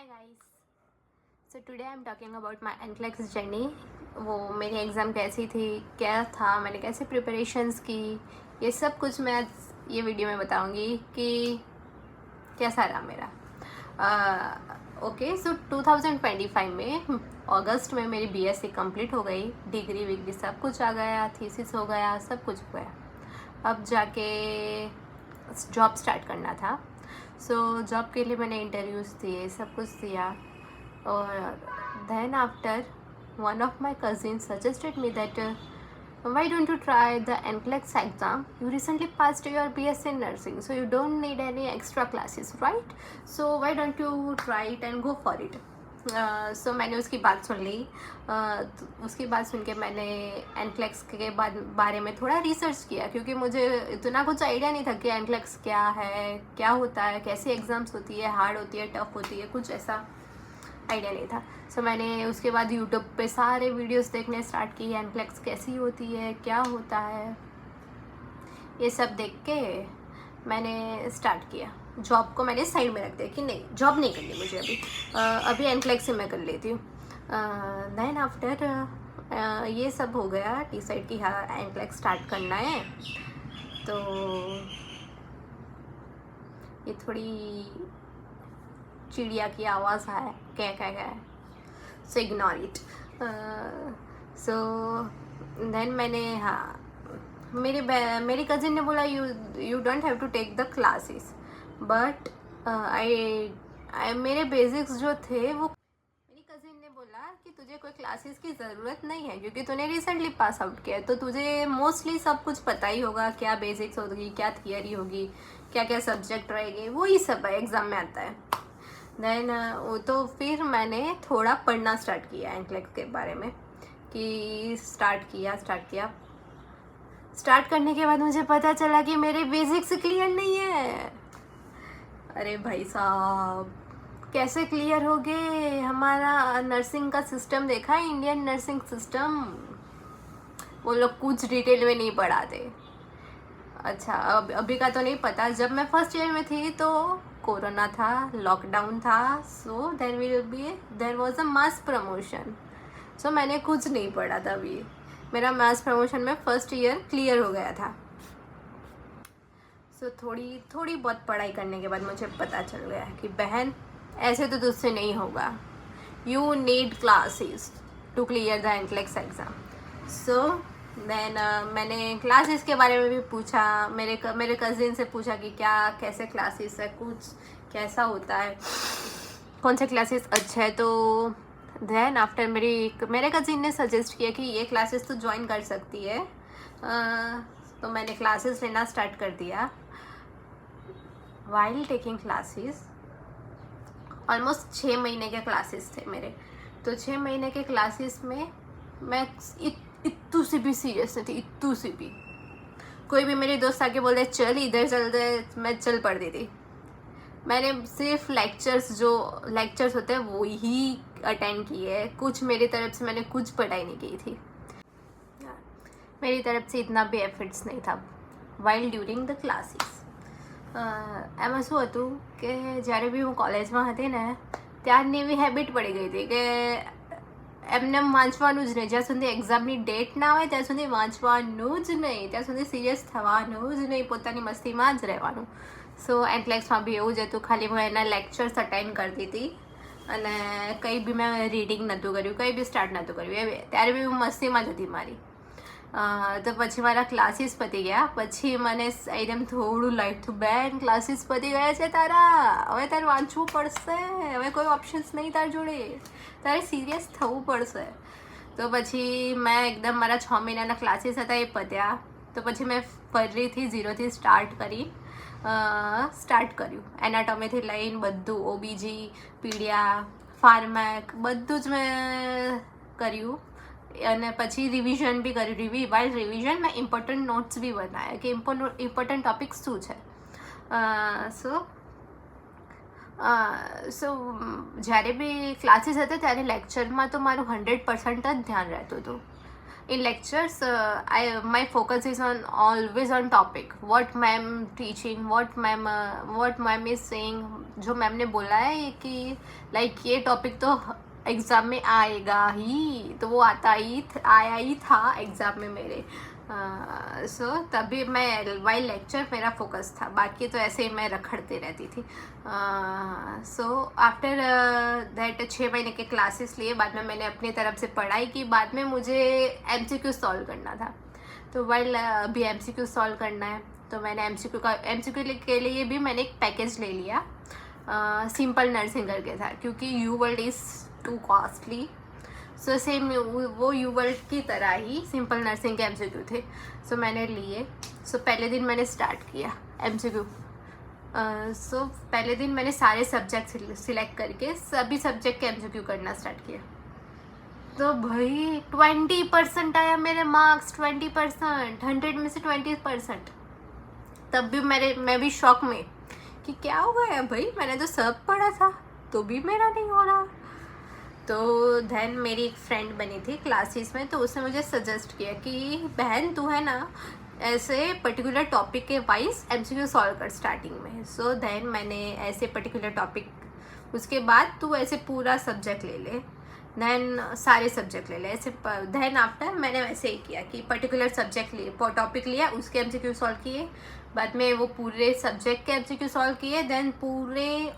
Hi guys, so today I am talking about my NCLEX journey. वो मेरी exam कैसी थी, क्या था, मैंने कैसे प्रिपरेशंस की, ये सब कुछ मैं आज ये वीडियो में बताऊंगी कि कैसा रहा मेरा। ओके, सो 2025 में अगस्त में मेरी बीएससी कंप्लीट हो गई। डिग्री विग्री सब कुछ आ गया, थीसिस हो गया, सब कुछ हो गया। अब जाके जॉब स्टार्ट करना था। सो जॉब के लिए मैंने इंटरव्यूज़ दिए, सब कुछ दिया। और then after one of my cousins suggested me that why don't you try the NCLEX exam? You recently passed your BSc in nursing, so you don't need any extra classes, right? So why don't you try it and go for it? सो मैंने उसकी बात सुन ली। उसकी बात सुन के मैंने NCLEX के बारे में थोड़ा रिसर्च किया, क्योंकि मुझे इतना कुछ आइडिया नहीं था कि एनक्लेक्स क्या है, क्या होता है, कैसी एग्ज़ाम्स होती है, हार्ड होती है, टफ होती है, कुछ ऐसा आइडिया नहीं था। सो मैंने उसके बाद यूट्यूब पे सारे वीडियोस देखने स्टार्ट किए, एनक्लेक्स कैसी होती है, क्या होता है, ये सब देख के मैंने स्टार्ट किया। जॉब को मैंने साइड में रख दिया कि नहीं, जॉब नहीं करनी मुझे अभी एनक्लेक्स से मैं कर लेती हूँ। देन आफ्टर ये सब हो गया, डिसाइड कि हाँ एनक्लेक्स स्टार्ट करना है। तो ये थोड़ी चिड़िया की आवाज़ है, क्या so ignore it. So then मैंने मेरी कज़िन ने बोला you don't have to take the classes, but मेरे बेसिक्स जो थे वो, मेरी कज़िन ने बोला कि तुझे कोई क्लासेस की ज़रूरत नहीं है, क्योंकि तूने रिसेंटली पास आउट किया है, तो तुझे मोस्टली सब कुछ पता ही होगा, क्या बेसिक्स होगी, क्या थियरी होगी, क्या क्या सब्जेक्ट रहेंगे, वही सब एग्ज़ाम में आता है। देन तो फिर मैंने थोड़ा पढ़ना स्टार्ट किया एनक्लेक्स के बारे में, कि स्टार्ट करने के बाद मुझे पता चला कि मेरे बेसिक्स क्लियर नहीं है। अरे भाई साहब, कैसे क्लियर हो गए? हमारा नर्सिंग का सिस्टम देखा है, इंडियन नर्सिंग सिस्टम, वो लोग कुछ डिटेल में नहीं पढ़ाते। अच्छा, अभी का तो नहीं पता, जब मैं फर्स्ट ईयर में थी तो कोरोना था, लॉकडाउन था, so there was a mass promotion. So मैंने कुछ नहीं पढ़ा था। अभी मेरा मास प्रमोशन में फर्स्ट ईयर क्लियर हो गया था। सो थोड़ी बहुत पढ़ाई करने के बाद मुझे पता चल गया कि बहन ऐसे तो तुझसे नहीं होगा, you need classes to clear the NCLEX exam. So then मैंने क्लासेस के बारे में भी पूछा, मेरे कज़िन से पूछा कि क्या कैसे क्लासेस है, कुछ कैसा होता है, कौन से क्लासेस अच्छे है। तो देन आफ्टर मेरे कज़िन ने सजेस्ट किया कि ये क्लासेस तो ज्वाइन कर सकती है। तो मैंने क्लासेस लेना स्टार्ट कर दिया। वाइल टेकिंग क्लासेस, ऑलमोस्ट 6 महीने के क्लासेस थे मेरे। तो 6 महीने के क्लासेस में मैं इतू सी भी सीरियस नहीं थी, इतू सी भी। कोई भी मेरे दोस्त आके बोल दे चल इधर चल दे, मैं चल पड़ती थी। मैंने सिर्फ लेक्चर्स होते हैं वो ही अटेंड किए, कुछ मेरी तरफ से मैंने कुछ पढ़ाई नहीं की थी। मेरी तरफ से इतना भी एफर्ट्स नहीं था વાઇલ ડ્યુરિંગ ધ ક્લાસીસ। એમાં શું હતું કે જ્યારે બી હું કોલેજમાં હતી ને ત્યારની એવી હેબિટ પડી ગઈ હતી કે એમને વાંચવાનું જ નહીં, જ્યાં સુધી એક્ઝામની ડેટ ના હોય ત્યાં સુધી વાંચવાનું જ નહીં, ત્યાં સુધી સિરિયસ થવાનું જ નહીં, પોતાની મસ્તીમાં જ રહેવાનું। સો એનક્લેક્સમાં બી એવું જ હતું, ખાલી હું એના લેક્ચર્સ અટેન્ડ કરતી હતી અને કંઈ બી મેં રીડિંગ નહોતું કર્યું, કંઈ બી સ્ટાર્ટ નહોતું કર્યું, ત્યારે બી હું મસ્તીમાં જ હતી મારી। તો પછી મારા ક્લાસીસ પતી ગયા, પછી મને એકદમ થોડું લાઈટ થયું, બેન ક્લાસીસ પતી ગયા છે તારા, હવે તારે વાંચવું પડશે, હવે કોઈ ઓપ્શન્સ નહીં તારી જોડે, તારે સિરિયસ થવું પડશે। તો પછી મેં એકદમ મારા 6 મહિનાના ક્લાસીસ હતા એ પત્યા, તો પછી મેં ફરીથી ઝીરોથી સ્ટાર્ટ કર્યું। એનાટોમીથી લઈને બધું, ઓબીજી, પીડિયા, ફાર્મેક બધું જ મેં કર્યું। અને પછી રિવિઝન બી કર્યું। વાઇલ રિવિઝન મેં ઇમ્પોર્ટન્ટ નોટ્સ બી બનાવ્યા કે ઇમ્પોર્ટન્ટ ટોપિક્સ શું છે। સો જ્યારે બી ક્લાસીસ હતા ત્યારે લેક્ચરમાં તો મારું 100% જ ધ્યાન રહેતું હતું। in lectures my focus is on always on topic, what ma'am teaching, what ma'am is saying. जो मैम ने बोला है कि लाइक ये टॉपिक तो एग्ज़ाम में आएगा ही, तो वो आया ही था एग्ज़ाम में मेरे। सो तभी मैं वाइल लेक्चर मेरा फोकस था, बाकी तो ऐसे ही मैं रखड़ती रहती थी। सो आफ्टर दैट 6 महीने के क्लासेस लिए, बाद में मैंने अपनी तरफ से पढ़ाई की। बाद में मुझे MCQ सॉल्व करना था, तो वाइल अभी MCQ सॉल्व करना है, तो मैंने MCQ के लिए भी मैंने एक पैकेज ले लिया, सिंपल नर्सिंग करके था, क्योंकि you world is to costly. So same वो यू वर्ल्ड की तरह ही सिंपल नर्सिंग के MCQ थे, सो मैंने लिए। सो पहले दिन मैंने स्टार्ट किया MCQ। सो पहले दिन मैंने सारे सब्जेक्ट सिलेक्ट करके सभी सब्जेक्ट के MCQ करना स्टार्ट किया। तो भाई 20% आया मेरे मार्क्स, 20%, 100 में से 20%। तब भी मैं भी शॉक में कि क्या हो गया भाई, मैंने तो सब पढ़ा था तो भी मेरा नहीं हो रहा। तो देन मेरी एक फ्रेंड बनी थी क्लासेस में, तो उसने मुझे सजेस्ट किया कि बहन तू है ना ऐसे पर्टिकुलर टॉपिक के वाइज MCQ सॉल्व कर स्टार्टिंग में। सो देन मैंने ऐसे पर्टिकुलर टॉपिक, उसके बाद तू ऐसे पूरा सब्जेक्ट ले ले, देन सारे सब्जेक्ट ले ले ऐसे। देन आफ्टर मैंने वैसे ही किया कि पर्टिकुलर सब्जेक्ट लिए, टॉपिक लिया, उसके MCQ सॉल्व किए, बाद में वो पूरे सब्जेक्ट के MCQ सॉल्व किए, देन पूरे